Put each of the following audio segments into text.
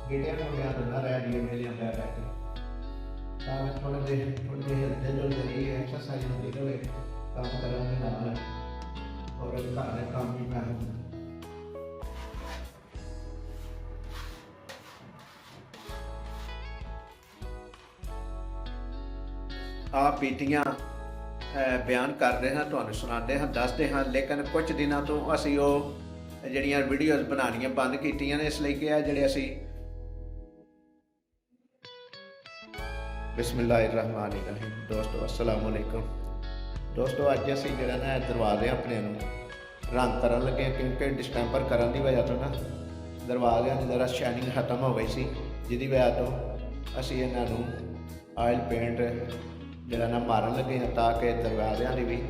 गेटियां मुंडिया तो ना रह जी मेरे अंदर बैठे थोड़े देर हिलते जुलते रहिए एक्सरसाइज होती रहे काम करने नाल और घर के काम भी मैं आप बीतियां बयान कर रहे हैं ਤੁਹਾਨੂੰ ਸੁਣਾਉਂਦੇ ਹਾਂ ਦੱਸਦੇ ਹਾਂ ਲੇਕਿਨ ਕੁਝ ਦਿਨਾਂ ਤੋਂ ਅਸੀਂ ਉਹ ਜਿਹੜੀਆਂ ਵੀਡੀਓਜ਼ ਬਣਾਉਣੀਆਂ ਬੰਦ ਕੀਤੀਆਂ ਨੇ ਇਸ ਲਈ ਕਿ ਜਿਹੜੇ ਅਸੀਂ ਬਿਸਮਿਲ੍ਲਾਹਿਰਰਹਿਮਾਨਿਰਰਹੀਮ ਦੋਸਤੋ अस्सलाम वालेकुम ਦੋਸਤੋ ਅੱਜ ਅਸੀਂ ਜਿਹੜਾ ਨਾ ਦਰਵਾਜ਼ੇ ਆਪਣੇ ਨੂੰ ਰੰਗ ਕਰਨ ਲੱਗੇ ਕਿਉਂਕਿ ਡਿਸਟੈਂਪਰ ਕਰਨ ਦੀ ਵਜ੍ਹਾ ਤੋਂ ਨਾ ਦਰਵਾਜ਼ਿਆਂ ਦੀ ਜ਼ਰਾ ਸ਼ਾਈਨਿੰਗ ਖਤਮ ਹੋ ਗਈ ਸੀ ਜਿਹਦੀ ਵਜ੍ਹਾ ਤੋਂ ਅਸੀਂ ਇਹਨਾਂ ਨੂੰ ਆਇਲ ਪੇਂਟ ਜਿਹੜਾ ਨਾ ਮਾਰਨ ਲੱਗੇ ਹਾਂ ਤਾਂ ਕਿ ਦਰਵਾਜ਼ਿਆਂ ਦੀ ਵੀ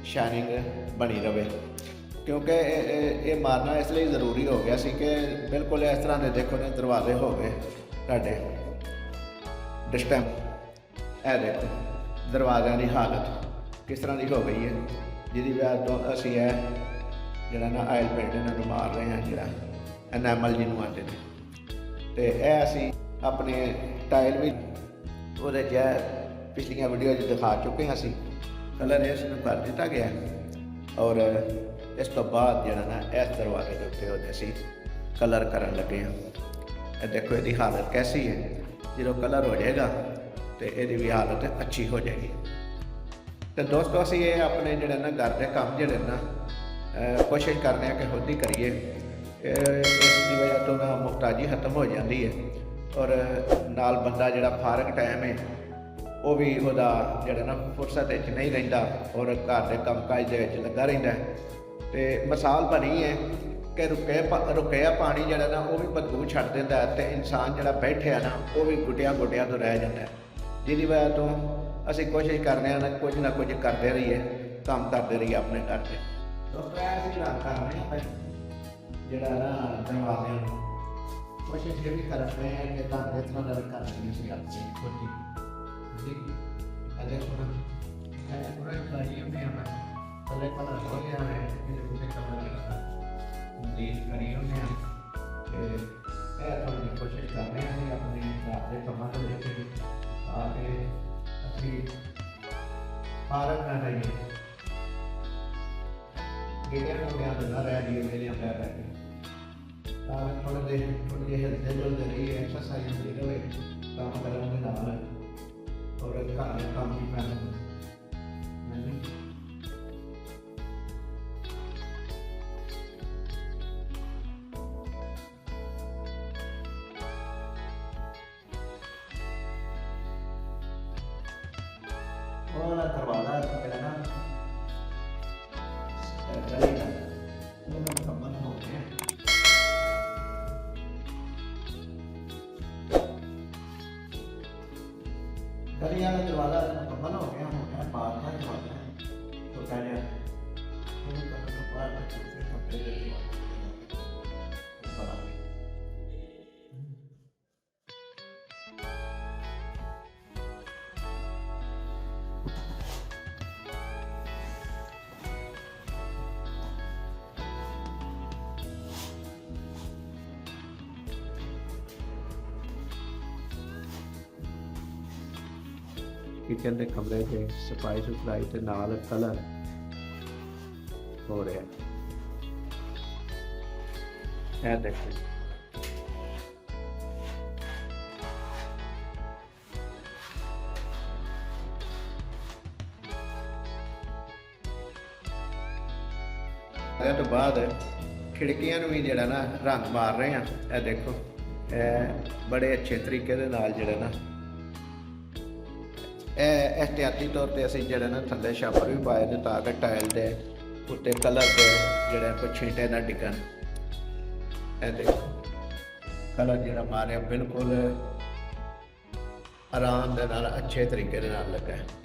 ਸ਼ਾਈਨਿੰਗ ਬਣੀ ਰਹੇ ਕਿਉਂਕਿ ਇਹ ਮਾਰਨਾ ਇਸ ਲਈ ਜ਼ਰੂਰੀ ਹੋ ਗਿਆ ਸੀ ਕਿ ਬਿਲਕੁਲ ਇਸ ਤਰ੍ਹਾਂ ਦੇ ਦੇਖੋ ਨੇ ਦਰਵਾਜ਼ੇ ਹੋ ਗਏ ਤੁਹਾਡੇ ਡਿਸਟੈਂਪ ਇਹ ਦੇਖੋ ਦਰਵਾਜ਼ਿਆਂ ਦੀ ਹਾਲਤ ਕਿਸ ਤਰ੍ਹਾਂ ਦੀ ਹੋ ਗਈ ਹੈ ਜਿਹਦੀ ਵਜ੍ਹਾ ਤੋਂ ਅਸੀਂ ਇਹ ਜਿਹੜਾ ਨਾ ਆਇਲ ਪੇਂਟ ਇਹਨਾਂ ਨੂੰ ਮਾਰ ਰਹੇ ਹਾਂ ਜਿਹੜਾ ਐਨਾਮਲ ਜਿਹਨੂੰ ਆਉਂਦੇ ਨੇ ਅਤੇ ਇਹ ਅਸੀਂ ਆਪਣੇ ਟਾਇਲ ਵੀ ਉਹਦੇ 'ਚ ਪਿਛਲੀਆਂ ਵੀਡੀਓ 'ਚ ਦਿਖਾ ਚੁੱਕੇ ਹਾਂ ਅਸੀਂ ਕਲਰ ਇਸ ਨੂੰ ਕਰ ਦਿੱਤਾ ਗਿਆ ਔਰ ਇਸ ਤੋਂ ਬਾਅਦ ਜਿਹੜਾ ਨਾ ਇਸ ਦਰਵਾਜ਼ੇ ਦੇ ਉੱਤੇ ਉਹਦੇ ਅਸੀਂ ਕਲਰ ਕਰਨ ਲੱਗੇ ਹਾਂ ਇਹ ਦੇਖੋ ਇਹਦੀ ਹਾਲਤ ਕੈਸੀ ਹੈ ਜਦੋਂ ਕਲਰ ਹੋ ਜਾਏਗਾ तो ये भी हालत अच्छी हो जाएगी तो दोस्तों असी ये अपने जोड़े ना घर के काम जोड़े ना कोशिश करने कि खुद ही करिए इसकी वजह तो ना मुहताजी खत्म हो जाती है और नाल बंदा जोड़ा फारग टाइम है वो भी वह जोड़ा ना फुरसत नहीं रहिंदा और घर के काम काज के लगा रहिंदा तो मिसाल बनी है कि रुकिया पानी जोड़ा ना वो भी बदबू छड़ देता है तो इंसान जोड़ा बैठे ना वो भी गुटिया गुटिया तो रह जाता है जिहदी वजह तो असी कोशिश करने ना कुछ करते रहिए काम करते रहिए अपने घर से दोस्तों असीं रंग कर रहे हैं जोड़ा ना दरवाज़े कोशिश ये भी कर रहे हैं कि इस तरह का कर रही अपनी खुद ही देखो ना पूरा चाहिए हमने पहले कलर हो गया है कलर करी हमने थोड़ी कोशिश कर रहे हैं अपने घर के कामों को लेकर आगे अभी फारग ना रहिए गेटियां मुंडिया तो ना रह जी मेरे अंदर बैठे थोड़े देर हिलते जुलते रहिए एक्सरसाइज होती रहे काम करने नाल और घर के काम भी मैं वाला दरवाज़ा मेरा ना गली का वो मुकम्मल हो गया गली वाला दरवाज़ा मुकम्मल हो गया बाहर का दरवाज़ा तो पहले किचन के कमरे से सफाई सुथराई के नाल कलर हो रहा है देखो तो बाद खिड़कियां भी जरा ना रंग मार रहे हैं यह देखो बड़े अच्छे तरीके दे नाल जरा ना एहतियाती तौर पर असी जरा ना थले छापर भी पाए ने ताकि टाइल के उत्ते कलर के जरा कुछ छींटे ना डिगन देखो कलर जरा मारे बिल्कुल आराम के नाल अच्छे तरीके दे नाल लगा है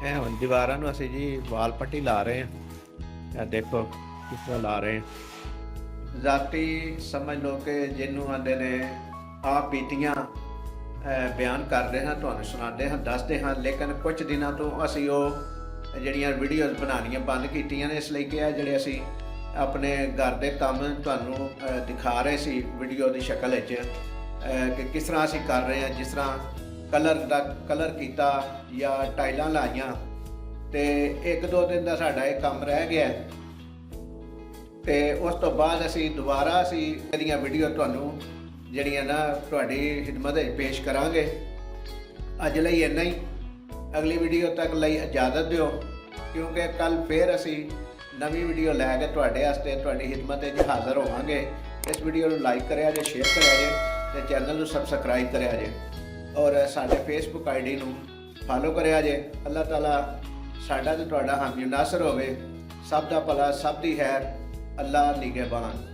ਇਹ ਹੁਣ ਦੀਵਾਰਾਂ ਨੂੰ ਅਸੀਂ ਜੀ ਵਾਲ ਪੱਟੀ ਲਾ ਰਹੇ ਹਾਂ। ਇਹ ਦੇਖੋ ਕਿਸ ਤਰ੍ਹਾਂ ਲਾ ਰਹੇ ਹਾਂ। ਜ਼ਾਤੀ ਸਮਝ ਲਓ ਕਿ ਜਿਹਨੂੰ ਆਂਦੇ ਨੇ ਆਪ ਬੀਤੀਆਂ ਬਿਆਨ ਕਰਦੇ ਹਾਂ, ਤੁਹਾਨੂੰ ਸੁਣਾਉਂਦੇ ਹਾਂ, ਦੱਸਦੇ ਹਾਂ। ਲੇਕਿਨ ਕੁਝ ਦਿਨਾਂ ਤੋਂ ਅਸੀਂ ਉਹ ਜਿਹੜੀਆਂ ਵੀਡੀਓਜ਼ ਬਣਾਉਣੀਆਂ ਬੰਦ ਕੀਤੀਆਂ ਨੇ, ਇਸ ਲਈ ਕਿ ਜਿਹੜੇ ਅਸੀਂ ਆਪਣੇ ਘਰ ਦੇ ਕੰਮ ਤੁਹਾਨੂੰ ਦਿਖਾ ਰਹੇ ਸੀ ਵੀਡੀਓ ਦੀ ਸ਼ਕਲ ਵਿੱਚ ਕਿ ਕਿਸ ਤਰ੍ਹਾਂ ਅਸੀਂ ਕਰ ਰਹੇ ਹਾਂ। ਜਿਸ ਤਰ੍ਹਾਂ ਕਲਰ ਕੀਤਾ ਜਾਂ ਟਾਈਲਾਂ ਲਾਈਆਂ, ਤੇ 1-2 ਦਿਨ ਦਾ ਸਾਡਾ ਇਹ ਕੰਮ ਰਹਿ ਗਿਆ। ਤੇ ਉਸ ਤੋਂ ਬਾਅਦ ਅਸੀਂ ਦੁਬਾਰਾ ਇਹਦੀਆਂ ਵੀਡੀਓ ਤੁਹਾਨੂੰ ਜਿਹੜੀਆਂ ਨਾ ਤੁਹਾਡੀ ਖਿਦਮਤ ਵਿੱਚ ਪੇਸ਼ ਕਰਾਂਗੇ। ਅੱਜ ਲਈ ਇੰਨਾ ਹੀ। ਅਗਲੀ ਵੀਡੀਓ ਤੱਕ ਲਈ ਇਜਾਜ਼ਤ ਦਿਓ, ਕਿਉਂਕਿ ਕੱਲ ਫੇਰ ਅਸੀਂ ਨਵੀਂ ਵੀਡੀਓ ਲੈ ਕੇ ਤੁਹਾਡੇ ਵਾਸਤੇ ਤੁਹਾਡੀ ਖਿਦਮਤ ਵਿੱਚ ਹਾਜ਼ਰ ਹੋਵਾਂਗੇ। ਇਸ ਵੀਡੀਓ ਨੂੰ ਲਾਈਕ ਕਰਿਆ ਜੇ, ਸ਼ੇਅਰ ਕਰਿਆ ਜੇ, ਤੇ ਚੈਨਲ ਨੂੰ ਸਬਸਕ੍ਰਾਈਬ ਕਰਿਆ ਜੇ, ਔਰ ਸਾਡੇ ਫੇਸਬੁੱਕ ਆਈਡੀ ਨੂੰ ਫਾਲੋ ਕਰਿਆ ਜੇ। ਅੱਲਾਹ ਤਾਲਾ ਸਾਡਾ ਤੇ ਤੁਹਾਡਾ ਹਾਮੀ ਨਾਸਰ ਹੋਵੇ। ਸਭ ਦਾ ਭਲਾ, ਸਭ ਦੀ ਖੈਰ। ਅੱਲਾਹ ਨਿਗਹਿਬਾਨ।